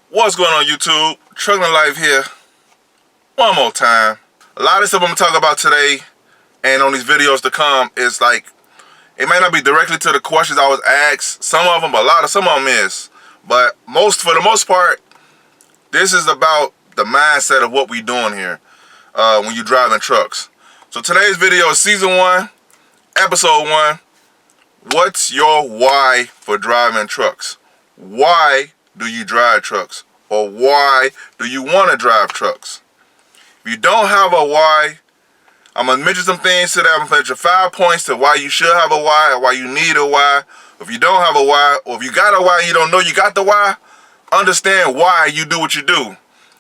What's going on YouTube? Trucking Life here. One more time. A lot of stuff I'm going to talk about today and on these videos to come is like, it may not be directly to the questions I was asked. Some of them, but some of them is. But for the most part, this is about the mindset of what we doing here when you're driving trucks. So today's video is season 1, episode 1. What's your why for driving trucks? Why do you drive trucks? Or why do you want to drive trucks? If you don't have a why, I'm going to mention some things today. I'm going to mention 5 points to why you should have a why or why you need a why. If you don't have a why, or if you got a why and you don't know you got the why, understand why you do what you do.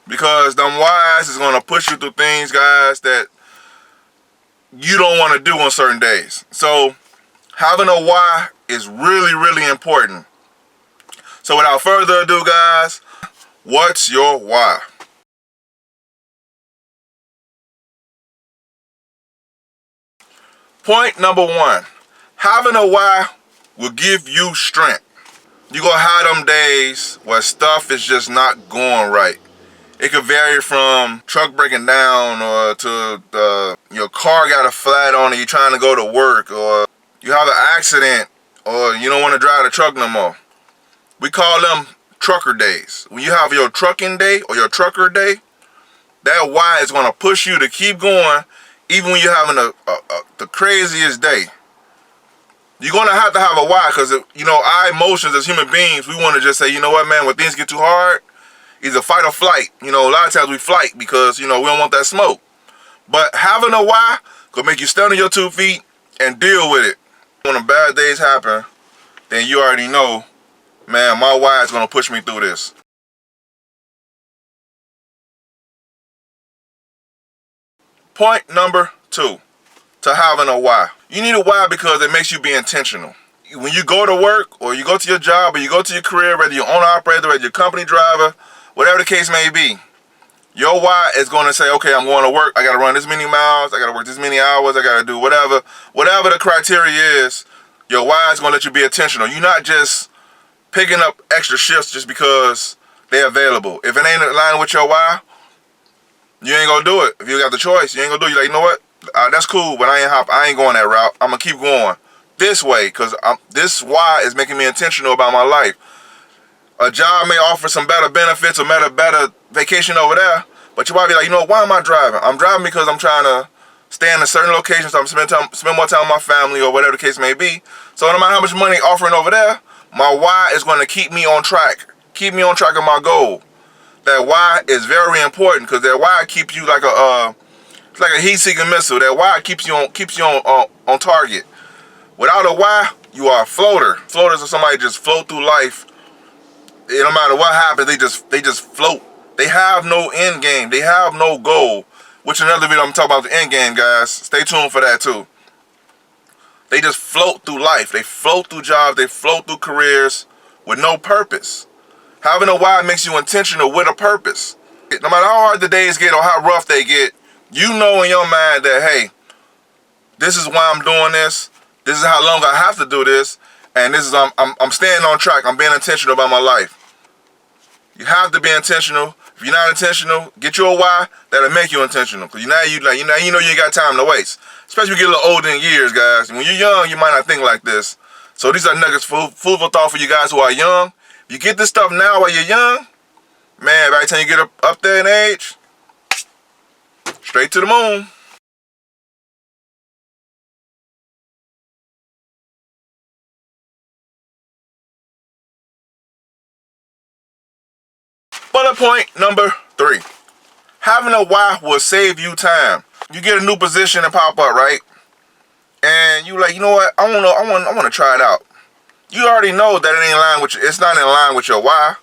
Because them whys is going to push you through things, guys, that you don't want to do on certain days. So having a why is really, really important. So without further ado, guys, what's your why? Point number 1, having a why will give you strength. You're going to have them days where stuff is just not going right. It could vary from truck breaking down or to your car got a flat on it, you're trying to go to work, or you have an accident, or you don't want to drive the truck no more. We call them trucker days. When you have your trucking day or your trucker day, that why is going to push you to keep going even when you're having the craziest day. You're going to have a why, because our emotions as human beings, we want to just say, you know what, man, when things get too hard, either fight or flight. A lot of times we flight because, we don't want that smoke. But having a why could make you stand on your 2 feet and deal with it. When the bad days happen, then you already know, man, my why is going to push me through this. Point number 2, to having a why. You need a why because it makes you be intentional. When you go to work, or you go to your job, or you go to your career, whether you're owner operator, whether you're company driver, whatever the case may be, your why is going to say, okay, I'm going to work, I got to run this many miles, I got to work this many hours, I got to do whatever the criteria is. Your why is going to let you be intentional. You're not just picking up extra shifts just because they're available. If it ain't in line with your why, you ain't going to do it. If you got the choice, you ain't going to do it. You're like, you know what? That's cool, but I ain't going that route. I'm going to keep going this way because this why is making me intentional about my life. A job may offer some better benefits or better vacation over there, but you might be like, why am I driving? I'm driving because I'm trying to stay in a certain location, so I'm spend more time with my family or whatever the case may be. So no matter how much money offering over there, my why is going to keep me on track of my goal. That why is very important because that why keeps you like a heat-seeking missile. That why keeps you on target. Without a why, you are a floater. Floaters are somebody just float through life. No matter what happens, they just float. They have no end game. They have no goal. Which another video I'm talking about the end game, guys. Stay tuned for that too. They just float through life. They float through jobs. They float through careers with no purpose. Having a why makes you intentional with a purpose. No matter how hard the days get or how rough they get, you know in your mind that, hey, this is why I'm doing this. This is how long I have to do this. And this is I'm staying on track. I'm being intentional about my life. You have to be intentional. If you're not intentional, get you a why that'll make you intentional. Because you know you ain't got time to waste. Especially when you get a little older in years, guys. When you're young, you might not think like this. So these are nuggets, food for thought for you guys who are young. If you get this stuff now while you're young, man, by the time you get up there in age, straight to the moon. Bullet point number 3. Having a why will save you time. You get a new position and pop up, right? And you like, you know what? I want to try it out. You already know that it ain't in line with it's not in line with your why.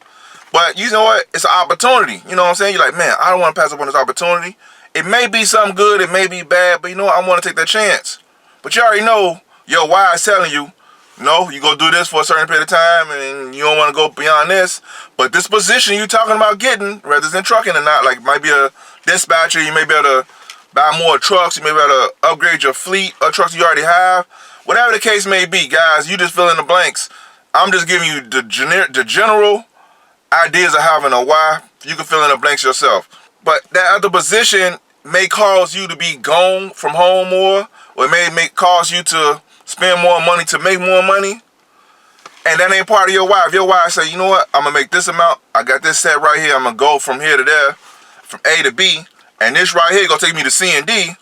But you know what? It's an opportunity. You know what I'm saying? You're like, man, I don't want to pass up on this opportunity. It may be something good, it may be bad, but you know what? I want to take that chance. But you already know your why is telling you, no, you go do this for a certain period of time and you don't want to go beyond this. But this position you talking about getting, whether it's in trucking or not, like might be a dispatcher, you may be able to buy more trucks, you may be able to upgrade your fleet of trucks you already have. Whatever the case may be, guys, you just fill in the blanks. I'm just giving you the general ideas of having a why, you can fill in the blanks yourself. But that other position may cause you to be gone from home more, or it may cause you to spend more money to make more money. And that ain't part of your why. If your why say, you know what, I'm going to make this amount, I got this set right here, I'm going to go from here to there, from A to B, and this right here going to take me to C and D,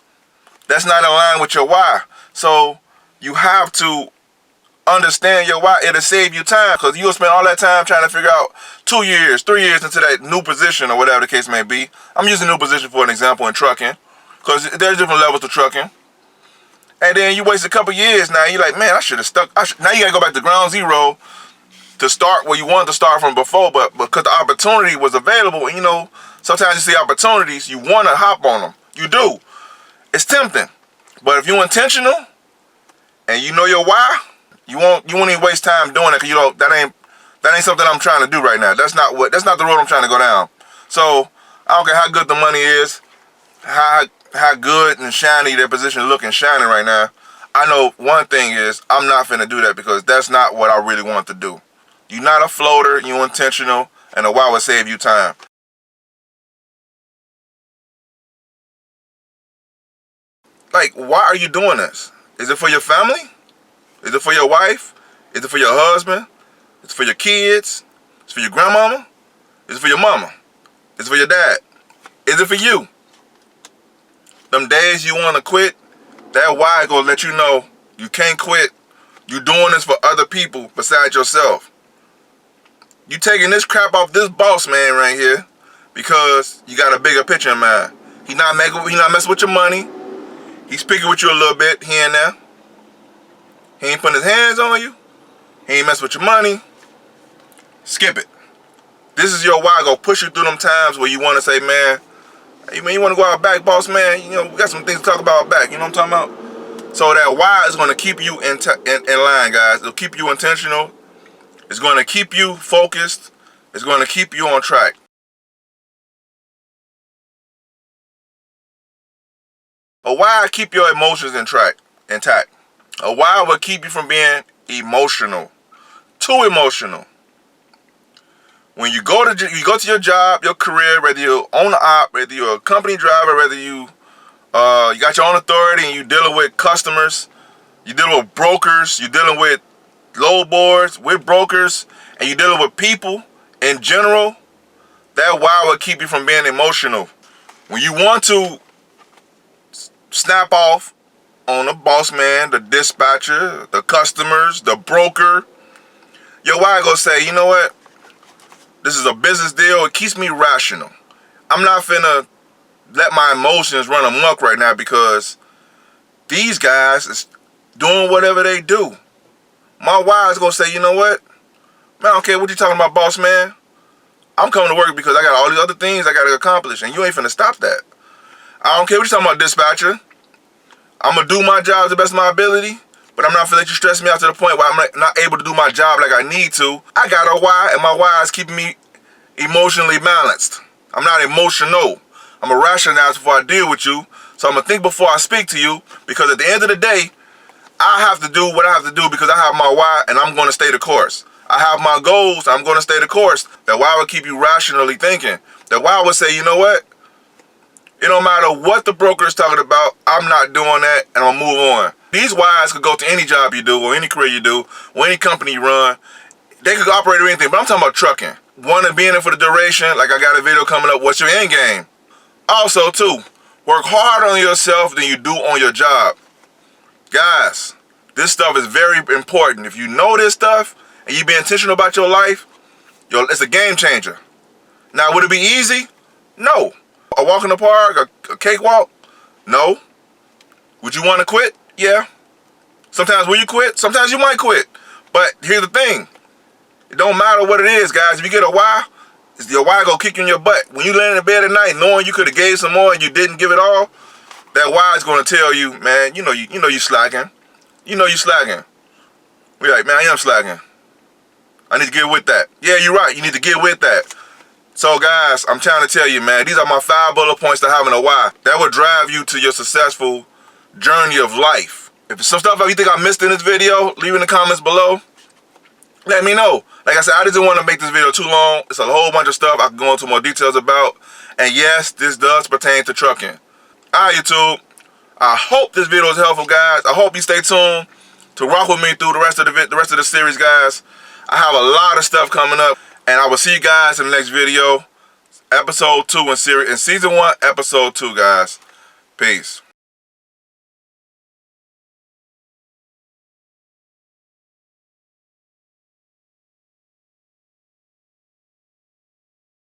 that's not in line with your why. So you have to understand your why. It'll save you time, because you'll spend all that time trying to figure out 2 years, 3 years into that new position or whatever the case may be. I'm using new position for an example in trucking, because there's different levels to trucking. And then you waste a couple years. Now you're like, man, I should have stuck. Now you gotta go back to ground zero to start where you wanted to start from before. But because the opportunity was available, and you know, sometimes you see opportunities, you want to hop on them. You do. It's tempting. But if you're intentional and you know your why, you won't even waste time doing it, because you know that ain't something I'm trying to do right now. That's not the road I'm trying to go down. So I don't care how good the money is, how good and shiny their position looking shining right now. I know one thing is, I'm not finna do that, because that's not what I really want to do. You're not a floater, you're intentional, and a why will save you time. Like, why are you doing this? Is it for your family? Is it for your wife? Is it for your husband? Is it for your kids? Is it for your grandmama? Is it for your mama? Is it for your dad? Is it for you? Them days you want to quit, that why gonna let you know you can't quit. You doing this for other people besides yourself. You taking this crap off this boss man right here because you got a bigger picture in mind. He not messing with your money. He's picking with you a little bit here and there. He ain't putting his hands on you. He ain't messing with your money. Skip it. This is your why. Go push you through them times where you want to say, man, hey man, you want to go out back, boss man? You know, we got some things to talk about back. You know what I'm talking about? So that why is going to keep you in line, guys. It'll keep you intentional. It's going to keep you focused. It's going to keep you on track. A why keep your emotions intact. A why will keep you from being emotional. Too emotional. When you go to your job, your career, whether you're on the op, whether you're a company driver, whether you got your own authority and you're dealing with customers, you're dealing with brokers, you're dealing with load boards, with brokers, and you're dealing with people in general, that why will keep you from being emotional. When you want to snap off on the boss man, the dispatcher, the customers, the broker, your why gonna say, you know what? This is a business deal. It keeps me rational. I'm not finna let my emotions run amok right now, because these guys is doing whatever they do. My why is gonna say, you know what? Man, I don't care what you talking about, boss man. I'm coming to work because I got all these other things I gotta accomplish, and you ain't finna stop that. I don't care what you talking about, dispatcher. I'm gonna do my job to the best of my ability, but I'm not finna let you stress me out to the point where I'm not able to do my job like I need to. I got a why, and my why is keeping me emotionally balanced. I'm not emotional. I'm a rationalize before I deal with you. So I'm gonna think before I speak to you, because at the end of the day, I have to do what I have to do because I have my why, and I'm gonna stay the course. I have my goals, I'm gonna stay the course. That why will keep you rationally thinking. That why will say, you know what? It don't matter what the broker is talking about, I'm not doing that, and I'm gonna move on. These whys could go to any job you do, or any career you do, or any company you run. They could operate or anything, but I'm talking about trucking. One, to be in it for the duration, like I got a video coming up, what's your end game? Also, too, work harder on yourself than you do on your job. Guys, this stuff is very important. If you know this stuff, and you be intentional about your life, it's a game changer. Now, would it be easy? No. A walk in the park, a cakewalk? No. Would you want to quit? Yeah. Sometimes will you quit? Sometimes you might quit. But here's the thing. It don't matter what it is, guys. If you get a why, your why gonna kick you in your butt. When you lay in bed at night knowing you could have gave some more and you didn't give it all, that why is gonna tell you, man, you know you slacking. You know you slacking. We're like, man, I am slacking. I need to get with that. Yeah, you're right. You need to get with that. So guys, I'm trying to tell you, man, these are my 5 bullet points to having a why. That will drive you to your successful journey of life. If there's some stuff you think I missed in this video, leave in the comments below. Let me know. Like I said, I didn't want to make this video too long. It's a whole bunch of stuff I can go into more details about. And yes, this does pertain to trucking. Alright, YouTube. I hope this video is helpful, guys. I hope you stay tuned to rock with me through the rest of the series, guys. I have a lot of stuff coming up, and I will see you guys in the next video. Episode 2 in season 1, episode 2, guys. Peace.